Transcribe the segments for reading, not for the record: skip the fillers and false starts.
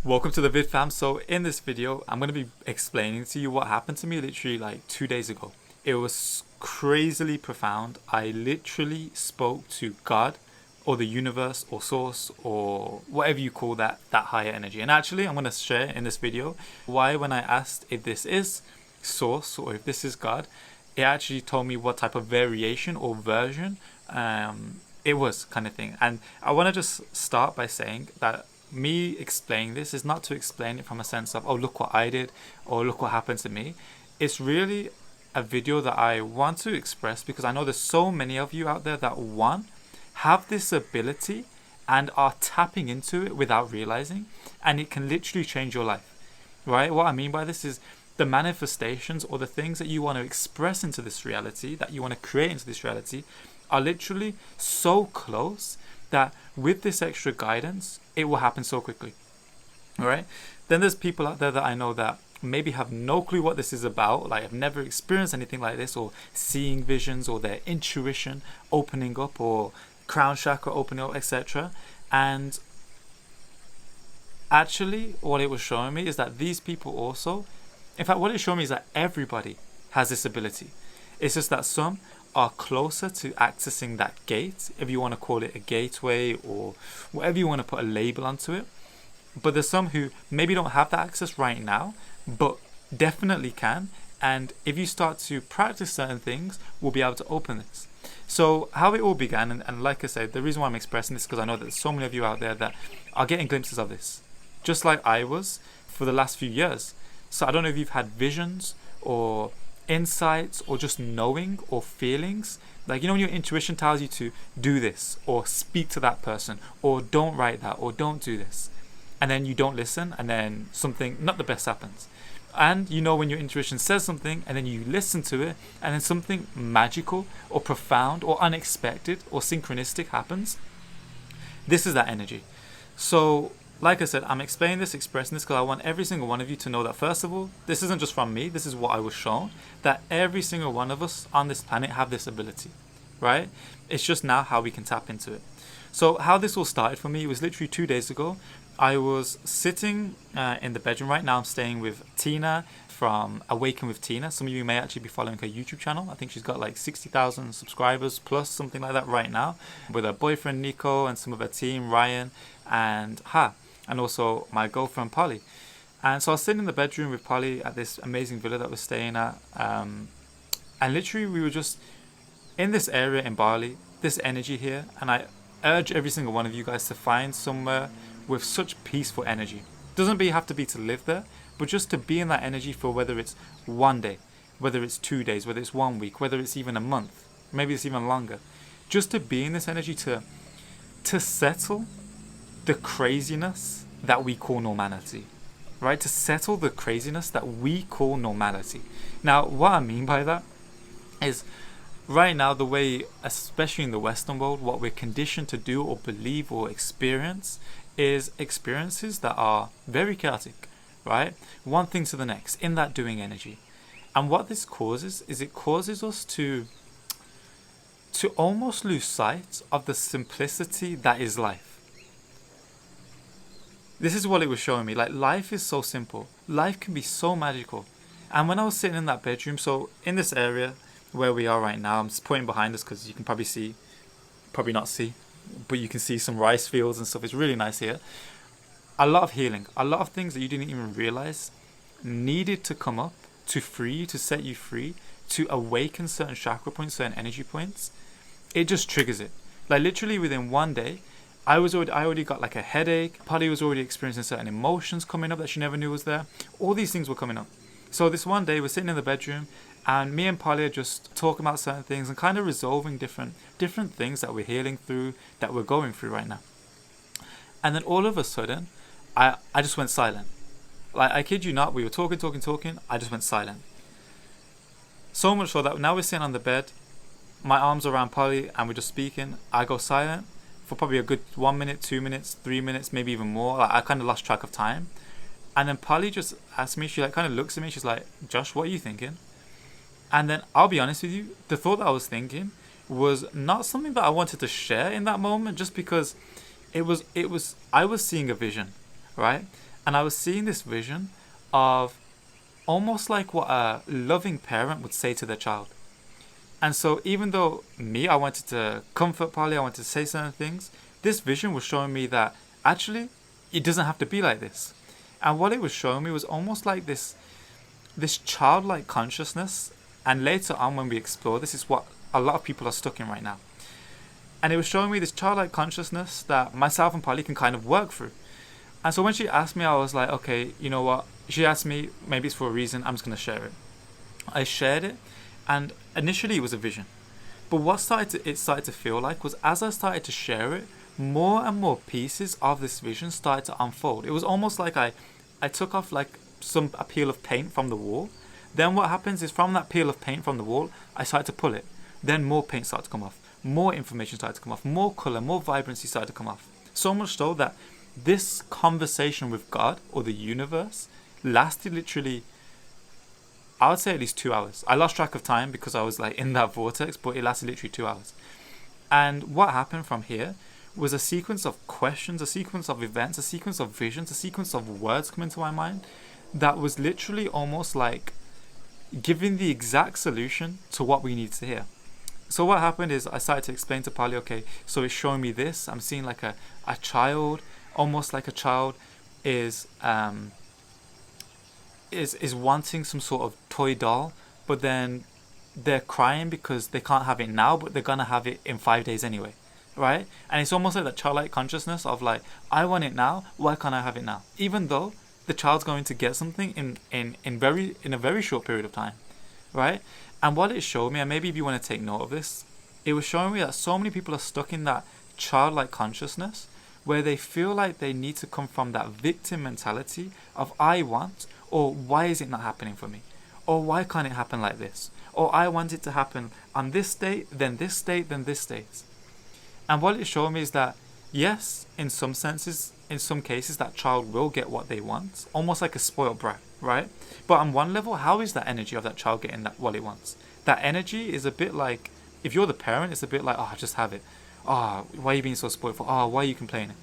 Welcome to the vid fam. So in this video I'm going to be explaining to you what happened to me literally like 2 days ago. It was crazily profound. I literally spoke to God or the universe or source or whatever you call that higher energy. And actually I'm going to share in this video why when I asked if this is source or if this is God, it actually told me what type of variation or version it was, kind of thing. And I want to just start by saying that me explaining this is not to explain it from a sense of, oh, look what I did or look what happened to me. It's really a video that I want to express because I know there's so many of you out there that have this ability and are tapping into it without realizing, and it can literally change your life, right? What I mean by this is the manifestations or the things that you want to express into this reality, that you want to create into this reality, are literally so close that with this extra guidance, it will happen so quickly. All right. Then there's people out there that I know that maybe have no clue what this is about, like have never experienced anything like this, or seeing visions, or their intuition opening up, or crown chakra opening up, etc. And actually, what it was showing me is that these people also, in fact, what it showed me is that everybody has this ability. It's just that some are closer to accessing that gate, if you want to call it a gateway or whatever you want to put a label onto it. But there's some who maybe don't have that access right now, but definitely can. And if you start to practice certain things, we'll be able to open this. So how it all began, and like I said, the reason why I'm expressing this is because I know that there's so many of you out there that are getting glimpses of this, just like I was for the last few years. So I don't know if you've had visions or insights or just knowing or feelings, like, you know, when your intuition tells you to do this or speak to that person or don't write that or don't do this, and then you don't listen, and then something not the best happens. And you know when your intuition says something and then you listen to it and then something magical or profound or unexpected or synchronistic happens. This is that energy. So like I said, I'm explaining this, expressing this, because I want every single one of you to know that, first of all, this isn't just from me, this is what I was shown, that every single one of us on this planet have this ability, right? It's just now how we can tap into it. So how this all started for me was literally 2 days ago. I was sitting in the bedroom. Right now I'm staying with Tina from Awaken with Tina. Some of you may actually be following her YouTube channel. I think she's got like 60,000 subscribers plus, something like that right now, with her boyfriend Nico and some of her team, Ryan and and also my girlfriend Polly. And so I was sitting in the bedroom with Polly at this amazing villa that we're staying at, and literally we were just in this area in Bali, this energy here. And I urge every single one of you guys to find somewhere with such peaceful energy. Doesn't have to be to live there, but just to be in that energy for whether it's one day, whether it's 2 days, whether it's 1 week, whether it's even a month, maybe it's even longer. Just to be in this energy, to settle the craziness that we call normality, right? To settle the craziness that we call normality. Now, what I mean by that is, right now, the way, especially in the Western world, what we're conditioned to do or believe or experience is experiences that are very chaotic, right? One thing to the next, in that doing energy. And what this causes is it causes us to almost lose sight of the simplicity that is life. This is what it was showing me. Like, life is so simple. Life can be so magical. And when I was sitting in that bedroom, so in this area where we are right now, I'm just pointing behind us because you can probably not see, but you can see some rice fields and stuff. It's really nice here. A lot of healing, a lot of things that you didn't even realize needed to come up to free you, to set you free, to awaken certain chakra points, certain energy points. It just triggers it. Like, literally within 1 day, I already got like a headache. Polly was already experiencing certain emotions coming up that she never knew was there. All these things were coming up. So this one day we're sitting in the bedroom, and me and Polly are just talking about certain things and kind of resolving different things that we're healing through, that we're going through right now. And then all of a sudden, I just went silent. Like, I kid you not, we were talking, I just went silent. So much so that now we're sitting on the bed, my arms around Polly, and we're just speaking. I go silent for probably a good 1 minute, 2 minutes, 3 minutes, maybe even more. Like, I kind of lost track of time. And then Polly just asked me, she like kind of looks at me, she's like, Josh, what are you thinking? And then I'll be honest with you, the thought that I was thinking was not something that I wanted to share in that moment, just because I was seeing a vision, right? And I was seeing this vision of almost like what a loving parent would say to their child. And so even though I wanted to comfort Polly, I wanted to say certain things, this vision was showing me that actually it doesn't have to be like this. And what it was showing me was almost like this childlike consciousness. And later on when we explore, this is what a lot of people are stuck in right now. And it was showing me this childlike consciousness that myself and Polly can kind of work through. And so when she asked me, I was like, okay, you know what? She asked me, maybe it's for a reason, I'm just going to share it. I shared it, and initially it was a vision. But what it started to feel like was, as I started to share it, more and more pieces of this vision started to unfold. It was almost like I took off like a peel of paint from the wall. Then what happens is, from that peel of paint from the wall, I started to pull it. Then more paint started to come off. More information started to come off. More colour, more vibrancy started to come off. So much so that this conversation with God or the universe lasted literally, I would say at least 2 hours. I lost track of time because I was like in that vortex, but it lasted literally 2 hours. And what happened from here was a sequence of questions, a sequence of events, a sequence of visions, a sequence of words coming to my mind that was literally almost like giving the exact solution to what we need to hear. So what happened is, I started to explain to Polly, okay, so it's showing me this. I'm seeing like a child, almost like a child is wanting some sort of toy doll, but then they're crying because they can't have it now, but they're gonna have it in 5 days anyway, right? And it's almost like that childlike consciousness of like, I want it now, why can't I have it now? Even though the child's going to get something in a very short period of time, right? And what it showed me, and maybe if you want to take note of this, it was showing me that so many people are stuck in that childlike consciousness where they feel like they need to come from that victim mentality of I want, or why is it not happening for me? Or why can't it happen like this? Or I want it to happen on this date, then this date, then this date. And what it showed me is that, yes, in some senses, in some cases, that child will get what they want, almost like a spoiled brat, right? But on one level, how is that energy of that child getting what it wants? That energy is a bit like, if you're the parent, it's a bit like, oh, just have it. Oh, why are you being so spoiled for? Oh, why are you complaining?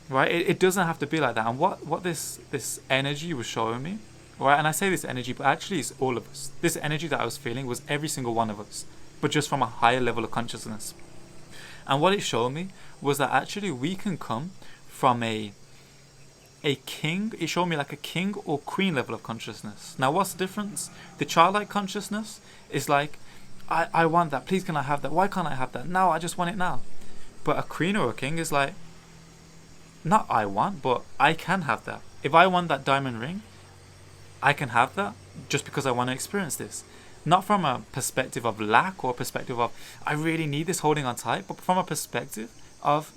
Right? It doesn't have to be like that. And what this energy was showing me, right? And I say this energy, but actually it's all of us. This energy that I was feeling was every single one of us, but just from a higher level of consciousness. And what it showed me was that actually we can come from a king. It showed me like a king or queen level of consciousness. Now what's the difference? The childlike consciousness is like, I want that, please can I have that? Why can't I have that? No, I just want it now. But a queen or a king is like, not I want, but I can have that. If I want that diamond ring, I can have that just because I want to experience this. Not from a perspective of lack or a perspective of I really need this holding on tight, but from a perspective of,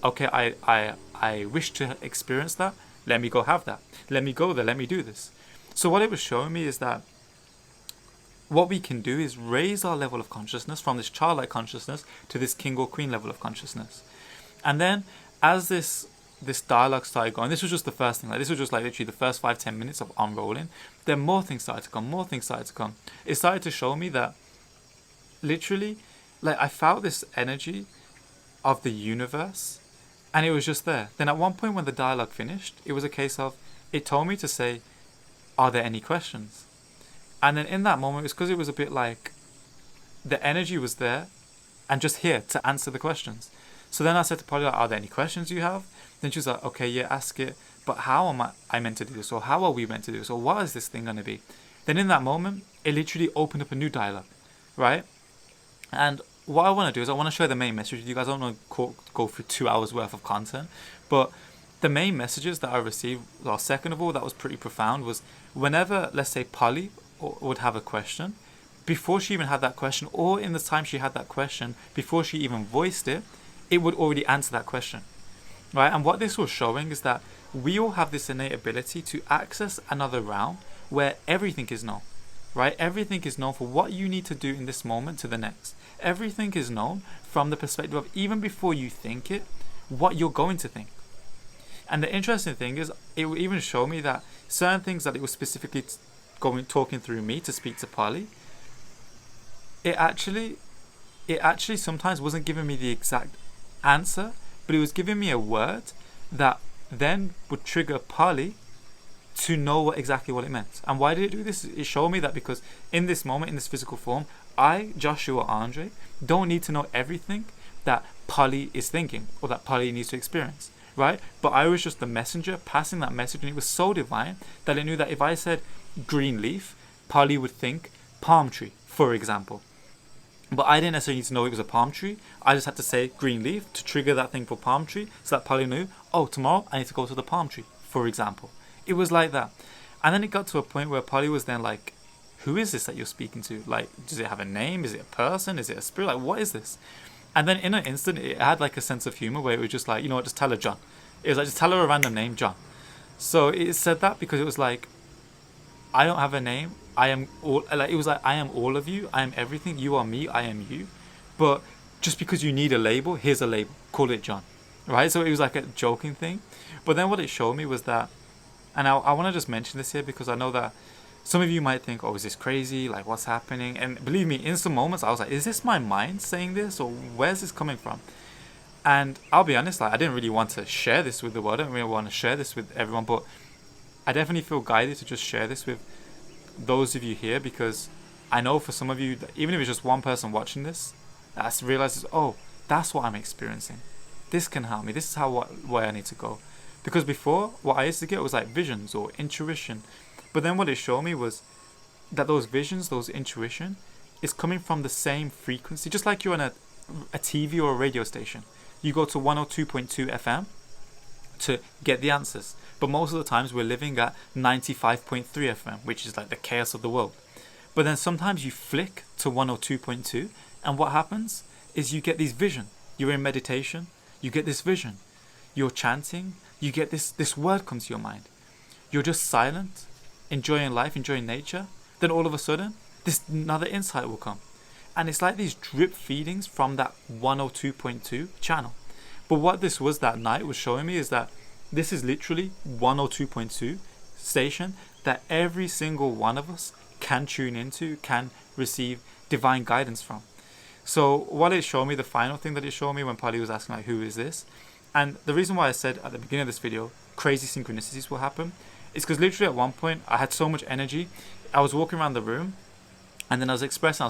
okay, I wish to experience that, let me go have that. Let me go there, let me do this. So what it was showing me is that what we can do is raise our level of consciousness from this childlike consciousness to this king or queen level of consciousness. And then as this dialogue started going, this was just the first thing, like this was just like literally the first 5-10 minutes of unrolling, then more things started to come. It started to show me that literally, like I felt this energy of the universe, and it was just there. Then at one point when the dialogue finished, it was a case of, it told me to say, are there any questions? And then in that moment, it was because it was a bit like the energy was there and just here to answer the questions. So then I said to Polly, like, are there any questions you have? Then she was like, okay, yeah, ask it. But how am I meant to do this? Or how are we meant to do this? Or what is this thing going to be? Then in that moment, it literally opened up a new dialogue, right? And what I want to do is I want to share the main message with you guys. I don't want to go through 2 hours worth of content. But the main messages that I received, well, second of all, that was pretty profound, was whenever, let's say, Polly would have a question, before she even had that question, or in the time she had that question, before she even voiced it, it would already answer that question, right? And what this was showing is that we all have this innate ability to access another realm where everything is known, right? Everything is known for what you need to do in this moment to the next. Everything is known from the perspective of, even before you think it, what you're going to think. And the interesting thing is, it would even show me that certain things that it was specifically talking through me to speak to Polly, it actually sometimes wasn't giving me the exact answer, but it was giving me a word that then would trigger Pali to know exactly what it meant. And why did it do this? It showed me that because in this moment, in this physical form, I, Joshua Andre, don't need to know everything that Pali is thinking or that Pali needs to experience, right? But I was just the messenger passing that message, and it was so divine that it knew that if I said green leaf, Pali would think palm tree, for example. But I didn't necessarily need to know it was a palm tree. I just had to say green leaf to trigger that thing for palm tree, so that Pali knew, oh, tomorrow I need to go to the palm tree, for example. It was like that. And then it got to a point where Pali was then like, who is this that you're speaking to? Like, does it have a name? Is it a person? Is it a spirit? Like, what is this? And then in an instant, it had like a sense of humor where it was just like, you know what, just tell her John. It was like, just tell her a random name, John. So it said that because it was like, I don't have a name. I am all, like, it was like, I am all of you. I am everything. You are me. I am you. But just because you need a label, here's a label. Call it John. Right? So it was like a joking thing. But then what it showed me was that, and I want to just mention this here because I know that some of you might think, oh, is this crazy? Like, what's happening? And believe me, in some moments, I was like, is this my mind saying this? Or where's this coming from? And I'll be honest, like, I didn't really want to share this with the world. I didn't really want to share this with everyone. But I definitely feel guided to just share this with those of you here, because I know for some of you, even if it's just one person watching this, that realizes, oh, that's what I'm experiencing. This can help me. This is where I need to go. Because before, what I used to get was like visions or intuition. But then what it showed me was that those visions, those intuition, is coming from the same frequency. Just like you're on a TV or a radio station. You go to 102.2 FM to get the answers. But most of the times we're living at 95.3 FM, which is like the chaos of the world. But then sometimes you flick to 102.2, and what happens is you get these vision. You're in meditation, you get this vision. You're chanting, you get this word comes to your mind. You're just silent, enjoying life, enjoying nature. Then all of a sudden, this another insight will come. And it's like these drip feedings from that 102.2 channel. But what this was that night was showing me is that this is literally 102.2 station that every single one of us can tune into, can receive divine guidance from. So what it showed me, the final thing that it showed me when Pali was asking like, who is this? And the reason why I said at the beginning of this video, crazy synchronicities will happen, is because literally at one point I had so much energy. I was walking around the room, and then I was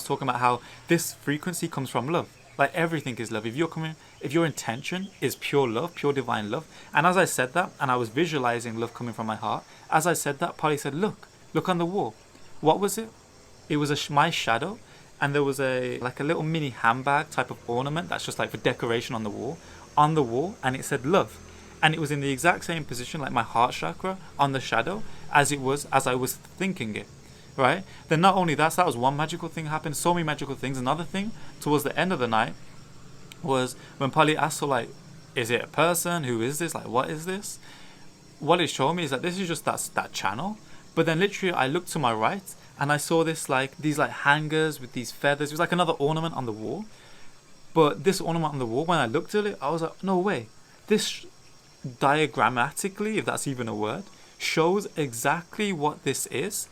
talking about how this frequency comes from love. Like everything is love. If your intention is pure love, pure divine love. And as I said that, and I was visualizing love coming from my heart, as I said that, Pali said, look on the wall. What was it? It was my shadow, and there was a little mini handbag type of ornament that's just like for decoration on the wall, and it said love. And it was in the exact same position, like my heart chakra on the shadow, as I was thinking it. Right? Then not only that was one magical thing happened, so many magical things. Another thing towards the end of the night was when Pali asked, so like, is it a person? Who is this? Like, what is this? What it showed me is that this is just that channel. But then literally I looked to my right and I saw these hangers with these feathers. It was like another ornament on the wall. But this ornament on the wall, when I looked at it, I was like, no way. This diagrammatically, if that's even a word, shows exactly what this is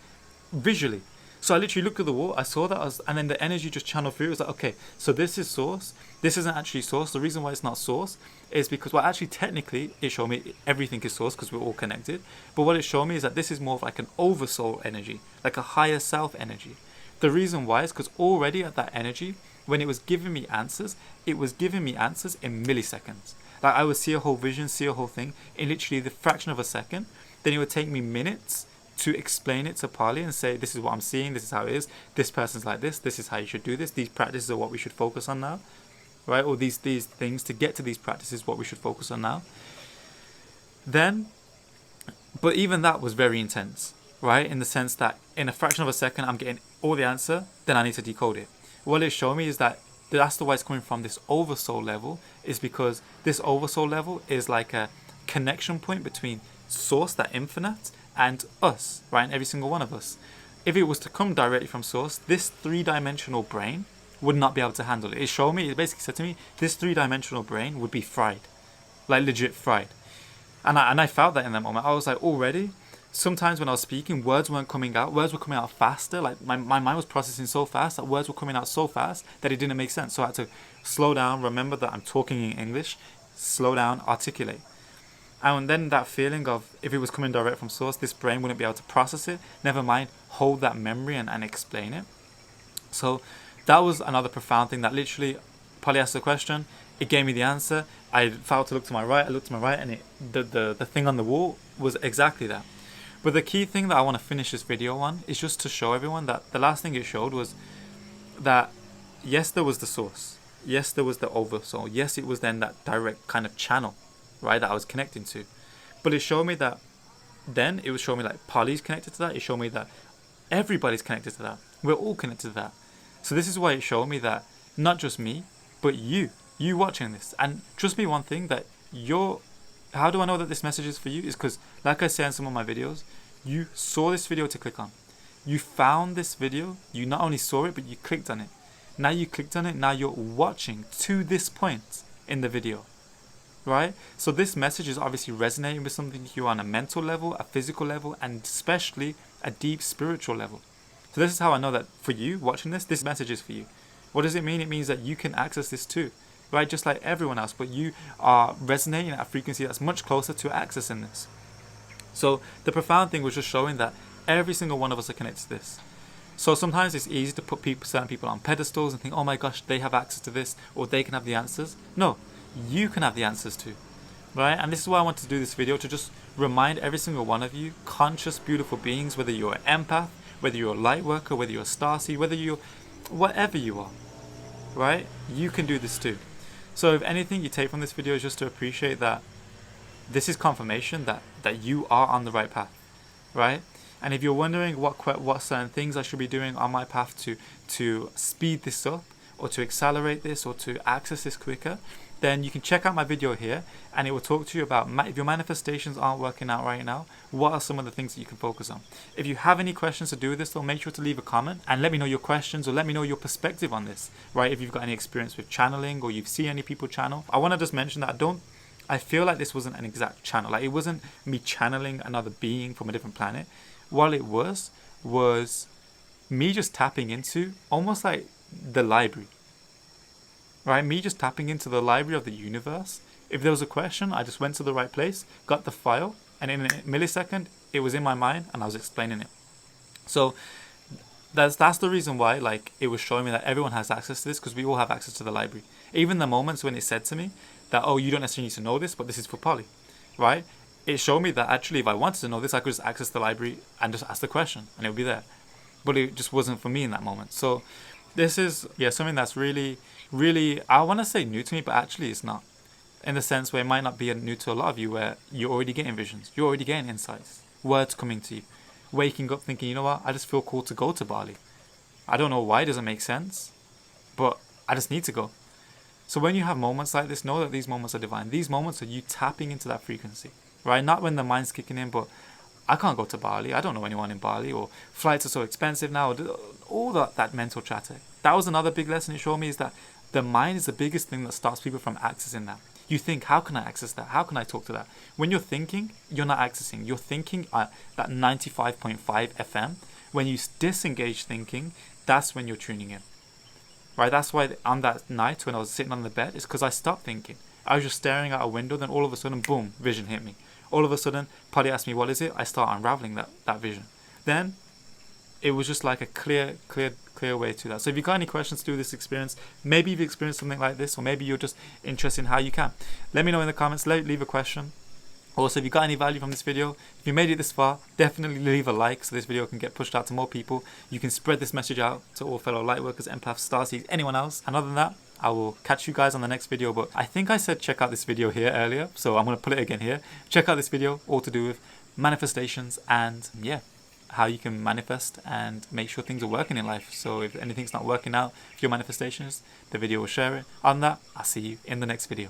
visually. So I literally looked at the wall, I saw that, and then the energy just channeled through. It was like, okay, so this is source. This isn't actually source. The reason why it's not source is because, well, actually, technically, it showed me everything is source because we're all connected. But what it showed me is that this is more of like an oversoul energy, like a higher self energy. The reason why is because already at that energy, when it was giving me answers, it was giving me answers in milliseconds. Like I would see a whole vision, see a whole thing in literally the fraction of a second. Then it would take me minutes to explain it to Pali and say, this is what I'm seeing, this is how it is, this person's like this is how you should do this, these practices are what we should focus on now, right? Or these things to get to these practices, what we should focus on now. Then, but even that was very intense, right? In the sense that in a fraction of a second, I'm getting all the answer, then I need to decode it. What it showed me is that that's the way it's coming from this oversoul level, is because this oversoul level is like a connection point between source, that infinite, and us, right? And every single one of us. If it was to come directly from source, this 3-dimensional brain would not be able to handle it. It basically said to me, this 3-dimensional brain would be fried, like legit fried. And I felt that in that moment. I was like, already, sometimes when I was speaking, words weren't coming out. Words were coming out faster. Like my mind was processing so fast that words were coming out so fast that it didn't make sense. So I had to slow down, remember that I'm talking in English, slow down, articulate. And then that feeling of, if it was coming direct from source, this brain wouldn't be able to process it. Never mind, hold that memory and explain it. So that was another profound thing, that literally, Polly asked the question, it gave me the answer. I felt to look to my right, I looked to my right, and the thing on the wall was exactly that. But the key thing that I want to finish this video on is just to show everyone that the last thing it showed was that, yes, there was the source. Yes, there was the oversoul. Yes, it was then that direct kind of channel, right, that I was connecting to. But it showed me that, then it was showing me like Polly's connected to that. It showed me that everybody's connected to that. We're all connected to that. So this is why it showed me that not just me, but you watching this. And trust me, one thing, that how do I know that this message is for you? Is because, like I say in some of my videos, you saw this video to click on. You found this video. You not only saw it, but you clicked on it. Now you clicked on it. Now you're watching to this point in the video, right? So this message is obviously resonating with something you on a mental level, a physical level, and especially a deep spiritual level. So this is how I know that for you watching this message is for you. What does it mean? It means that you can access this too, right? Just like everyone else, but you are resonating at a frequency that's much closer to accessing this. So the profound thing was just showing that every single one of us are connected to this. So sometimes it's easy to put certain people on pedestals and think, oh my gosh, they have access to this, or they can have the answers. No, you can have the answers too, right? And this is why I want to do this video, to just remind every single one of you, conscious, beautiful beings, whether you're an empath, whether you're a light worker, whether you're a starseed, whether you're whatever you are, right? You can do this too. So if anything you take from this video is just to appreciate that this is confirmation that you are on the right path, right? And if you're wondering what certain things I should be doing on my path to speed this up, or to accelerate this, or to access this quicker, then you can check out my video here, and it will talk to you about if your manifestations aren't working out right now, what are some of the things that you can focus on. If you have any questions to do with this, though, make sure to leave a comment and let me know your questions, or let me know your perspective on this, right? If you've got any experience with channeling, or you've seen any people channel. I want to just mention that I feel like this wasn't an exact channel. Like, it wasn't me channeling another being from a different planet. What it was me just tapping into almost like the library, right? Me just tapping into the library of the universe. If there was a question, I just went to the right place, got the file, and in a millisecond, it was in my mind, and I was explaining it. So that's the reason why, like, it was showing me that everyone has access to this, because we all have access to the library. Even the moments when it said to me that, oh, you don't necessarily need to know this, but this is for Polly, right? It showed me that actually, if I wanted to know this, I could just access the library and just ask the question, and it would be there. But it just wasn't for me in that moment. So this is, something that's really, really, I want to say new to me, but actually it's not. In the sense where it might not be new to a lot of you, where you're already getting visions, you're already getting insights, words coming to you, waking up thinking, you know what, I just feel called to go to Bali. I don't know why, it doesn't make sense, but I just need to go. So when you have moments like this, know that these moments are divine. These moments are you tapping into that frequency, right? Not when the mind's kicking in, but I can't go to Bali. I don't know anyone in Bali, or flights are so expensive now. All that mental chatter. That was another big lesson it showed me, is that the mind is the biggest thing that stops people from accessing that. You think, how can I access that? How can I talk to that? When you're thinking, you're not accessing. You're thinking at that 95.5 FM. When you disengage thinking, that's when you're tuning in. Right? That's why on that night when I was sitting on the bed, it's because I stopped thinking. I was just staring out a window, then all of a sudden, boom, vision hit me. All of a sudden, Polly asked me, what is it? I start unraveling that vision. Then it was just like a clear way to that. So if you've got any questions to do with this experience, maybe you've experienced something like this, or maybe you're just interested in how you can, let me know in the comments. Leave a question. Also, if you got any value from this video, if you made it this far, definitely leave a like so this video can get pushed out to more people. You can spread this message out to all fellow lightworkers, empaths, starseeds, anyone else. And other than that, I will catch you guys on the next video. But I think I said check out this video here earlier, so I'm going to put it again here. Check out this video, all to do with manifestations and how you can manifest and make sure things are working in life. So if anything's not working out for your manifestations, the video will share it. On that, I'll see you in the next video.